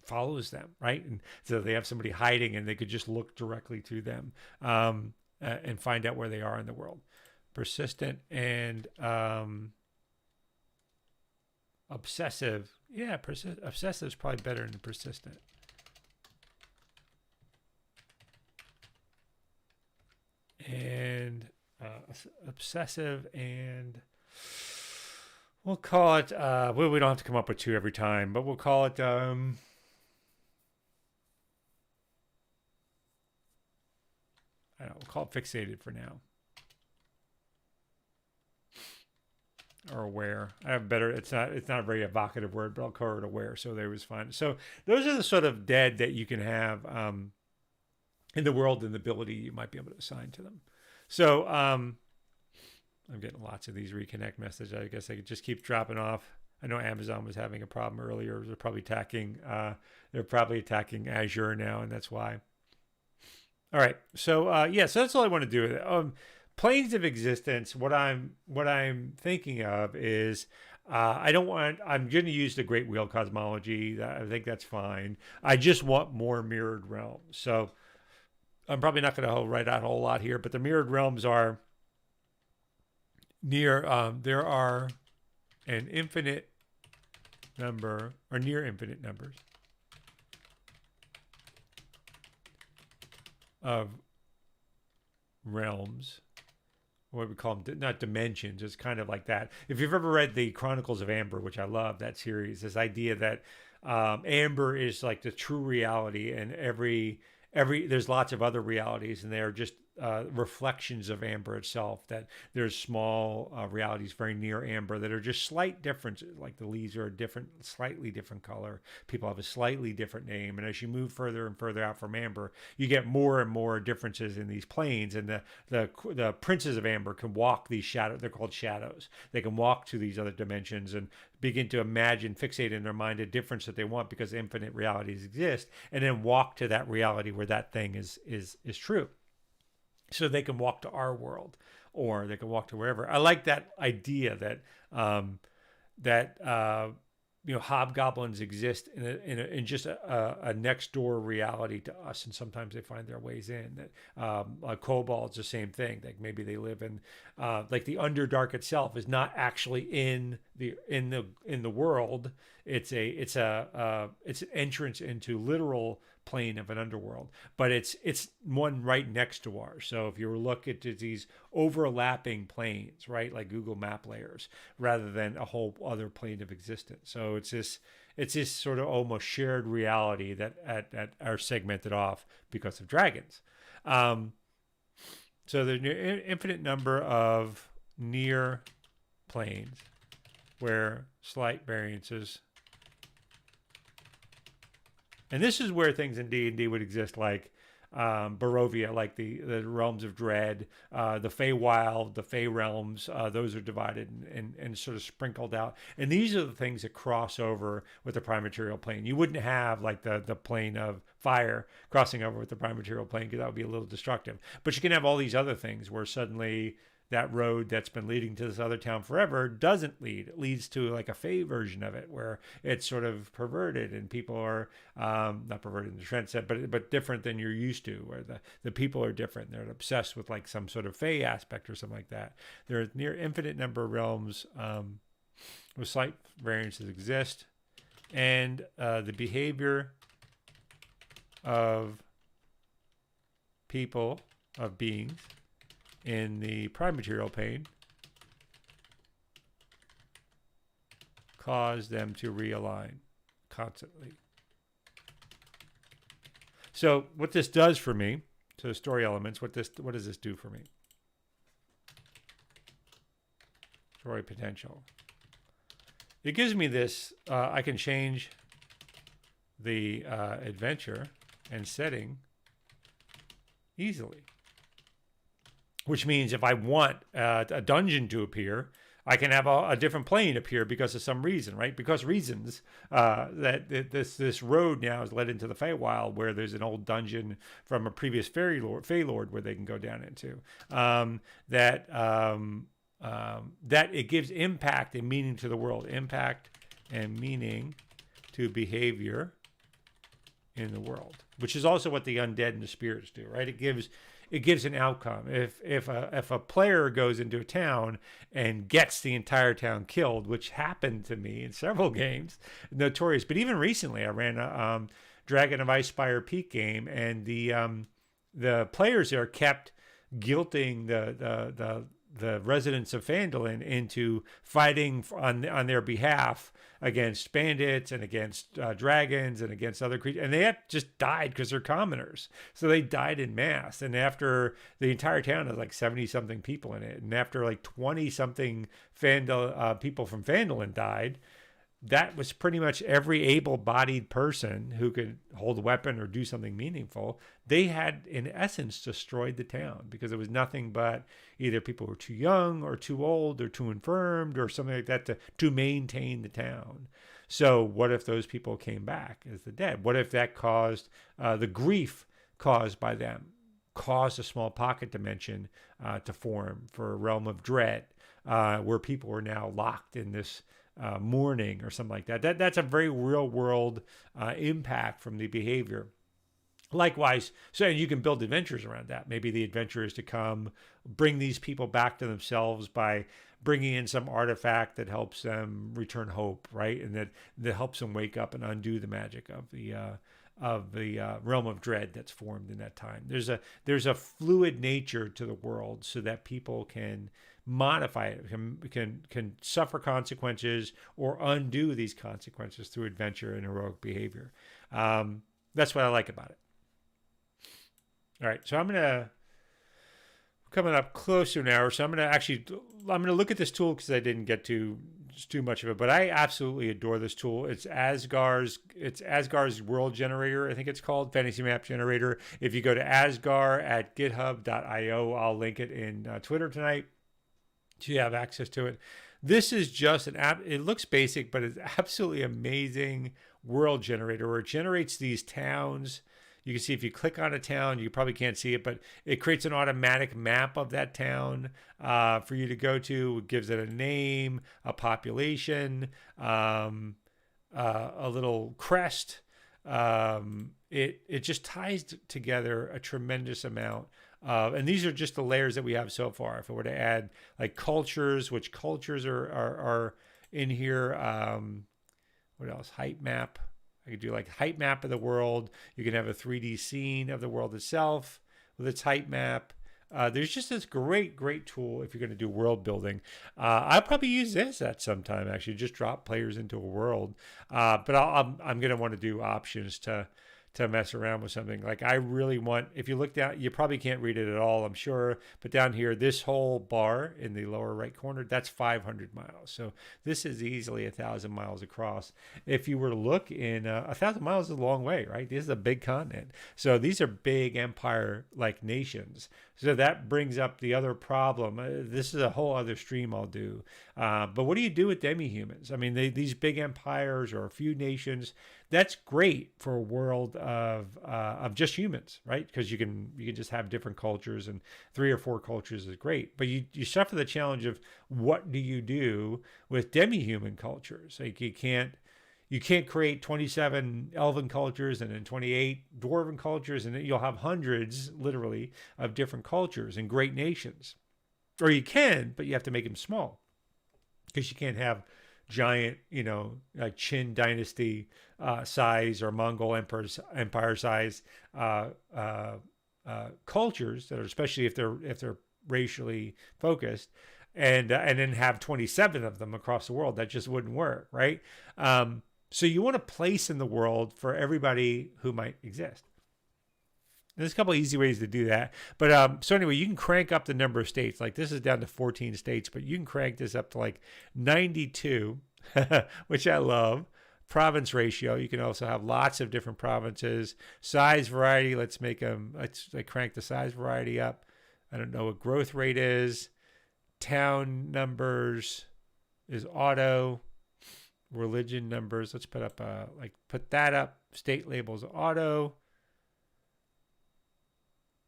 follows them, right? And so they have somebody hiding and they could just look directly to them and find out where they are in the world. Persistent and obsessive. Yeah, obsessive is probably better than persistent. And obsessive, and we'll call it, well, we don't have to come up with two every time, but we'll call it, I don't know, we'll call it fixated for now. Or aware. I have better, it's not a very evocative word, but I'll call it aware. So there was fun. So those are the sort of dead that you can have in the world, and the ability you might be able to assign to them. So I'm getting lots of these reconnect messages. I guess I could just keep dropping off. I know Amazon was having a problem earlier. They're probably attacking Azure now, and that's why. All right. So yeah, so that's all I want to do with it. Planes of existence. What I'm thinking of is I'm going to use the Great Wheel cosmology. I think that's fine. I just want more mirrored realms. So I'm probably not going to write out a whole lot here, but the mirrored realms are near. There are an infinite number, or near infinite numbers, of realms. What we call them, not dimensions. It's kind of like that. If you've ever read the Chronicles of Amber, which I love that series, this idea that Amber is like the true reality, and every there's lots of other realities, and they are just reflections of Amber itself. That there's small realities very near Amber that are just slight differences. Like the leaves are a slightly different color. People have a slightly different name, and as you move further and further out from Amber, you get more and more differences in these planes. And the princes of Amber can walk these shadows. They're called shadows. They can walk to these other dimensions and begin to imagine, fixate in their mind a difference that they want, because infinite realities exist, and then walk to that reality where that thing is true. so they can walk to our world or they can walk to wherever. I like that idea that hobgoblins exist in just a next door reality to us, and sometimes they find their ways in. That kobolds the same thing. Like maybe they live in like the Underdark itself is not actually in the world. It's an entrance into literal plane of an underworld, but it's one right next to ours. So if you were looking at these overlapping planes, right, like Google Map layers, rather than a whole other plane of existence. So it's this sort of almost shared reality that are segmented off because of dragons. So there's an infinite number of near planes where slight variances. And this is where things in D&D would exist, like Barovia, like the realms of dread, the Feywild, the Fey realms. Those are divided and sort of sprinkled out. And these are the things that cross over with the prime material plane. You wouldn't have like the plane of fire crossing over with the prime material plane because that would be a little destructive. But you can have all these other things where suddenly that road that's been leading to this other town forever doesn't lead. It leads to like a Fey version of it where it's sort of perverted and people are not perverted in the trend set, but different than you're used to, where the people are different. They're obsessed with like some sort of Fey aspect or something like that. There are near infinite number of realms with slight variances exist, and the behavior of people, of beings, in the prime material plane cause them to realign constantly. So what this does for me, so the story elements, what does this do for me? Story potential. It gives me this, I can change the adventure and setting easily. Which means if I want a dungeon to appear, I can have a different plane appear because of some reason, right? Because reasons that this road now is led into the Feywild, where there's an old dungeon from a previous Fey Lord where they can go down into. That it gives impact and meaning to the world, impact and meaning to behavior in the world, which is also what the undead and the spirits do, right? It gives an outcome. If a player goes into a town and gets the entire town killed, which happened to me in several games, notorious. But even recently, I ran a Dragon of Icespire Peak game, and the players there kept guilting the residents of Phandalin into fighting on their behalf against bandits and against dragons and against other creatures. And they just died because they're commoners. So they died in mass. And after the entire town has like 70-something people in it, and after like 20-something people from Phandalin died, that was pretty much every able-bodied person who could hold a weapon or do something meaningful. They had, in essence, destroyed the town because it was nothing but either people who were too young or too old or too infirmed or something like that to maintain the town. So what if those people came back as the dead? What if that caused the grief caused by them, caused a small pocket dimension to form for a realm of dread, where people were now locked in this mourning or something like that. That's a very real world impact from the behavior. Likewise, so and you can build adventures around that. Maybe the adventure is to come bring these people back to themselves by bringing in some artifact that helps them return hope, right? And that helps them wake up and undo the magic of the realm of dread that's formed in that time. There's a fluid nature to the world so that people can modify it, can suffer consequences or undo these consequences through adventure and heroic behavior. That's what I like about it. All right, so coming up close to an hour, so I'm gonna look at this tool because I didn't get to too much of it, but I absolutely adore this tool. It's Asgar's world generator, I think it's called, fantasy map generator. If you go to Asgar at github.io, I'll link it in Twitter tonight, so you have access to it. This is just an app. It looks basic, but it's absolutely amazing world generator where it generates these towns You can see if you click on a town, you probably can't see it, but it creates an automatic map of that town for you to go to. It gives it a name, a population, a little crest. It just ties together a tremendous amount. And these are just the layers that we have so far. If I were to add like cultures, which cultures are in here, what else? Height map. I could do like height map of the world. You can have a 3D scene of the world itself with its height map. There's just this great tool if you're going to do world building. I'll probably use this at some time, actually, just drop players into a world. But I'm going to want to do options to mess around with something. Like I really want, if you look down, you probably can't read it at all, I'm sure, but down here, this whole bar in the lower right corner, that's 500 miles. So this is easily 1,000 miles across. If you were to look in 1,000 miles is a long way, right? This is a big continent. So these are big empire like nations. So that brings up the other problem. This is a whole other stream I'll do. But what do you do with demi-humans? I mean, these big empires or a few nations, that's great for a world of just humans, right? Because you can just have different cultures, and 3 or 4 cultures is great. But you suffer the challenge of what do you do with demi-human cultures? Like you can't create 27 elven cultures and then 28 dwarven cultures, and then you'll have hundreds, literally, of different cultures and great nations. Or you can, but you have to make them small, because you can't have giant, like Qin dynasty size or Mongol empire size cultures that are, especially if they're racially focused, and then have 27 of them across the world. That just wouldn't work, right? So you want a place in the world for everybody who might exist. There's a couple of easy ways to do that. But so anyway, you can crank up the number of states. Like this is down to 14 states, but you can crank this up to like 92, which I love. Province ratio. You can also have lots of different provinces. Size variety. Let's crank the size variety up. I don't know what growth rate is. Town numbers is auto. Religion numbers. Let's put up put that up. State labels auto.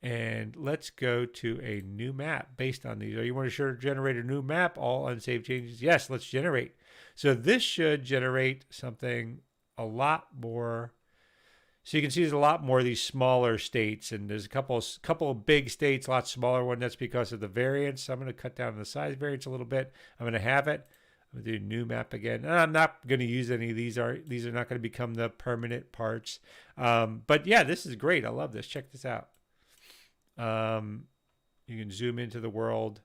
And let's go to a new map based on these. You want to generate a new map, all unsaved changes? Yes, let's generate. So this should generate something a lot more. So you can see there's a lot more of these smaller states, and there's a couple of big states, a lot smaller one. That's because of the variance. So I'm going to cut down the size variance a little bit. I'm going to have it. I'm going to do new map again. And I'm not going to use any of these. These are not going to become the permanent parts. But yeah, this is great. I love this. Check this out. You can zoom into the world,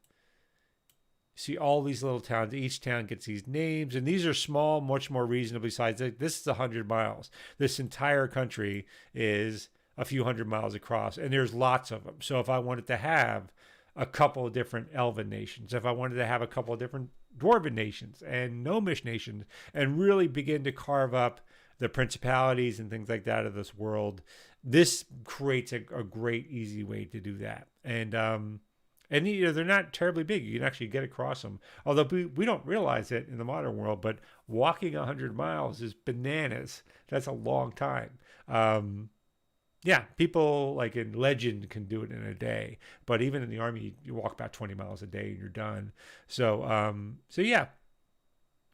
see all these little towns. Each town gets these names, and these are small, much more reasonably sized. This is 100 miles. This entire country is a few hundred miles across, and there's lots of them. So if I wanted to have a couple of different elven nations, if I wanted to have a couple of different dwarven nations and gnomish nations, and really begin to carve up the principalities and things like that of this world, this creates a great, easy way to do that. And they're not terribly big. You can actually get across them. Although we don't realize it in the modern world, but walking 100 miles is bananas. That's a long time. Yeah, people like in Legend can do it in a day, but even in the army, you walk about 20 miles a day and you're done. So yeah,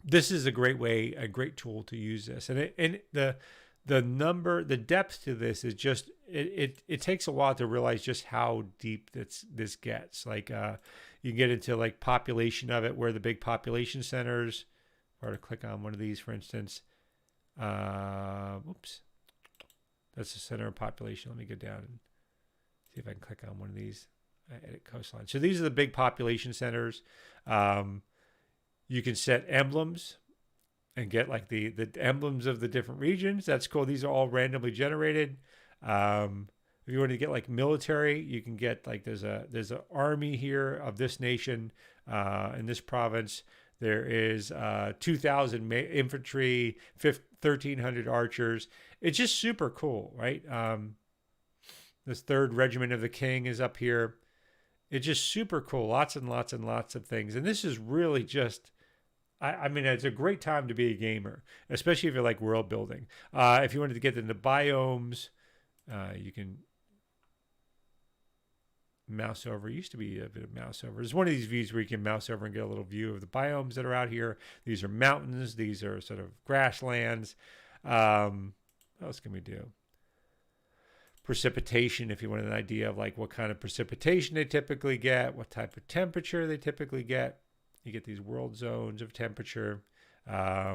this is a great way, a great tool to use this. And the depth to this is just, it takes a while to realize just how deep this gets. Like you can get into like population of it, where the big population centers, or to click on one of these, for instance. Oops. That's the center of population. Let me go down and see if I can click on one of these. Edit coastline. So these are the big population centers. You can set emblems and get like the emblems of the different regions. That's cool. These are all randomly generated. If you want to get like military, you can get like there's an army here of this nation in this province. There is 2,000 infantry, 1,300 archers. It's just super cool, right? This 3rd Regiment of the King is up here. It's just super cool. Lots and lots and lots of things. And this is really just, I mean, it's a great time to be a gamer, especially if you like world building. If you wanted to get into biomes, You can mouse over. It used to be a bit of mouse over. There's one of these views where you can mouse over and get a little view of the biomes that are out here. These are mountains. These are sort of grasslands. What else can we do? Precipitation, if you want an idea of like what kind of precipitation they typically get, what type of temperature they typically get. You get these world zones of temperature. I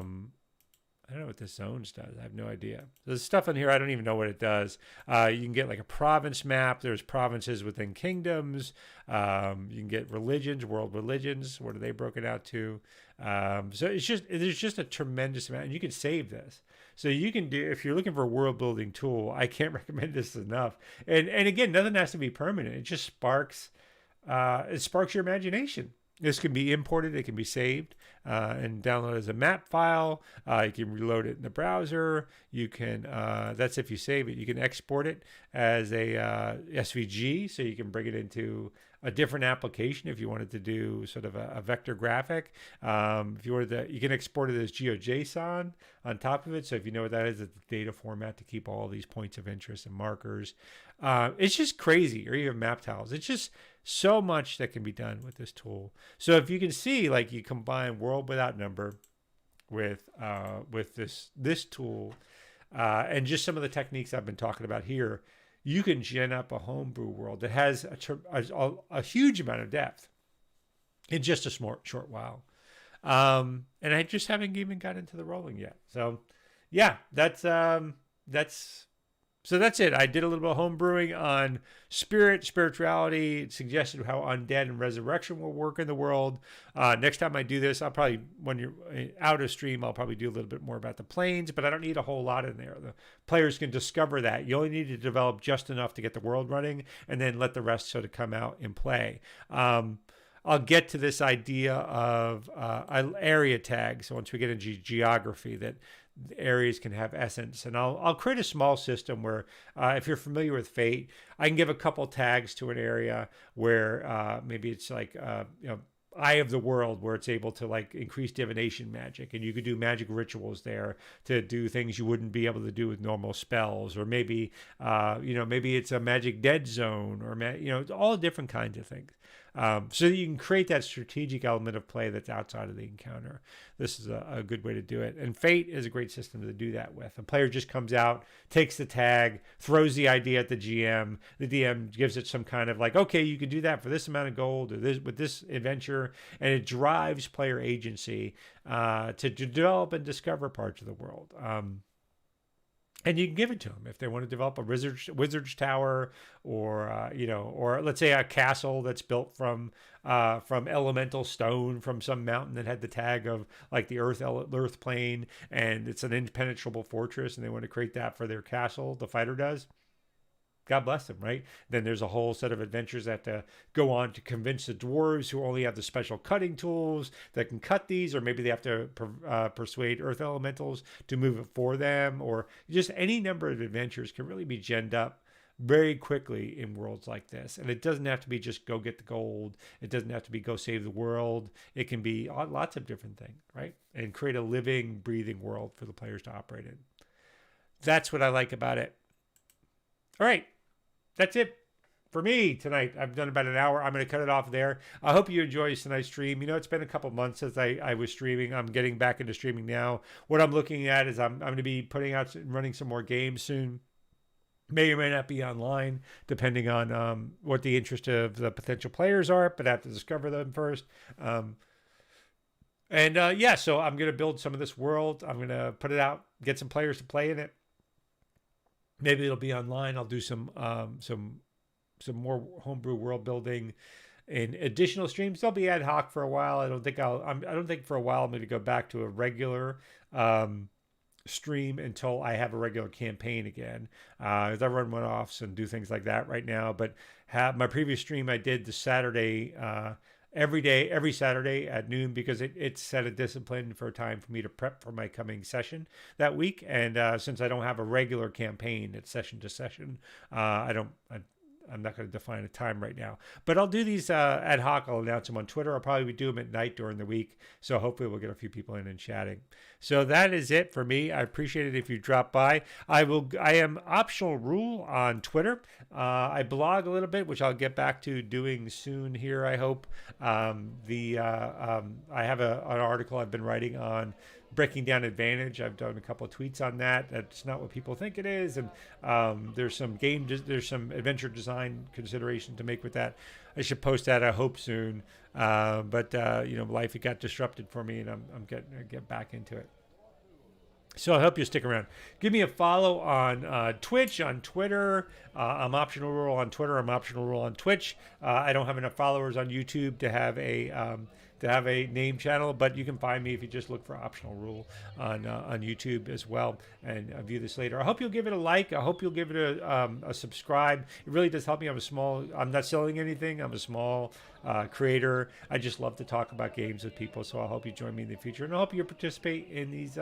don't know what this zones does. I have no idea. There's stuff in here I don't even know what it does. You can get like a province map. There's provinces within kingdoms. You can get religions, world religions. What are they broken out to? So there's just a tremendous amount, and you can save this. So you can do, if you're looking for a world building tool, I can't recommend this enough. And again, nothing has to be permanent. It just sparks your imagination. This can be imported. It can be saved and downloaded as a map file. You can reload it in the browser. You can, that's if you save it. You can export it as a SVG, so you can bring it into a different application if you wanted to do sort of a vector graphic. If you wanted to, you can export it as GeoJSON on top of it. So if you know what that is, it's a data format to keep all these points of interest and markers. It's just crazy, or even map tiles. It's just so much that can be done with this tool. So if you can see, like, you combine World Without Number with this tool and just some of the techniques I've been talking about here, you can gen up a homebrew world that has a huge amount of depth in just a short while. And I just haven't even got into the rolling yet. So yeah, that's it. I did a little bit of home brewing on spirituality. It suggested how undead and resurrection will work in the world. Next time I do this, I'll probably, when you're out of stream, I'll probably do a little bit more about the planes, but I don't need a whole lot in there. The players can discover that. You only need to develop just enough to get the world running, and then let the rest sort of come out and play. I'll get to this idea of area tags. So once we get into geography, that the areas can have essence, and I'll create a small system where, if you're familiar with Fate, I can give a couple tags to an area where maybe it's like Eye of the World, where it's able to like increase divination magic, and you could do magic rituals there to do things you wouldn't be able to do with normal spells, or maybe maybe it's a magic dead zone, or all different kinds of things. So you can create that strategic element of play that's outside of the encounter. This is a good way to do it. And Fate is a great system to do that with. A player just comes out, takes the tag, throws the idea at the GM. The DM gives it some kind of like, okay, you could do that for this amount of gold, or this with this adventure. And it drives player agency to develop and discover parts of the world. And you can give it to them if they want to develop a wizard's tower, or let's say a castle that's built from elemental stone from some mountain that had the tag of like the earth plane, and it's an impenetrable fortress, and they want to create that for their castle. The fighter does. God bless them, right? Then there's a whole set of adventures that go on to convince the dwarves, who only have the special cutting tools that can cut these, or maybe they have to persuade earth elementals to move it for them, or just any number of adventures can really be genned up very quickly in worlds like this. And it doesn't have to be just go get the gold. It doesn't have to be go save the world. It can be lots of different things, right? And create a living, breathing world for the players to operate in. That's what I like about it. All right, that's it for me tonight. I've done about an hour. I'm going to cut it off there. I hope you enjoyed tonight's stream. It's been a couple months since I was streaming. I'm getting back into streaming now. What I'm looking at is I'm going to be putting out and running some more games soon. May or may not be online, depending on what the interest of the potential players are, but I have to discover them first. So I'm going to build some of this world. I'm going to put it out, get some players to play in it. Maybe it'll be online. I'll do some more homebrew world building and additional streams. They'll be ad hoc for a while. I don't think for a while I'm going to go back to a regular stream until I have a regular campaign again. As I run one-offs and do things like that right now. But my previous stream I did the Saturday. Every Saturday at noon, because it set a discipline for a time for me to prep for my coming session that week. And since I don't have a regular campaign, it's session to session, I I'm not going to define a time right now, but I'll do these ad hoc. I'll announce them on Twitter. I'll probably do them at night during the week. So hopefully we'll get a few people in and chatting. So that is it for me. I appreciate it if you drop by. I am Optional Rule on Twitter. I blog a little bit, which I'll get back to doing soon here, I hope. I have an article I've been writing on breaking down Advantage. I've done a couple of tweets on that. That's not what people think it is, and there's some adventure design consideration to make with that. I should post that, I hope, soon. But life, it got disrupted for me, and I'm getting back into it. So I hope you stick around. Give me a follow on Twitch, on Twitter. I'm Optional Rule on Twitter. I'm Optional Rule on Twitch. I don't have enough followers on YouTube to have a name channel, but you can find me if you just look for Optional Rule on YouTube as well, and view this later. I hope you'll give it a like. I hope you'll give it a subscribe. It really does help me. I'm not selling anything. I'm a small creator. I just love to talk about games with people, so I hope you join me in the future, and I hope you participate in these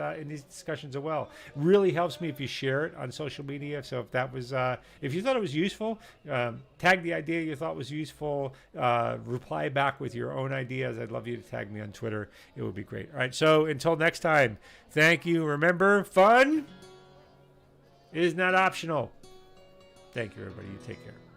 discussions as well. It really helps me if you share it on social media. So if that was if you thought it was useful, tag the idea you thought was useful, reply back with your own ideas. I'd love you to tag me on Twitter. It would be great. All right, so until next time, thank you. Remember, fun is not optional. Thank you, everybody. You take care.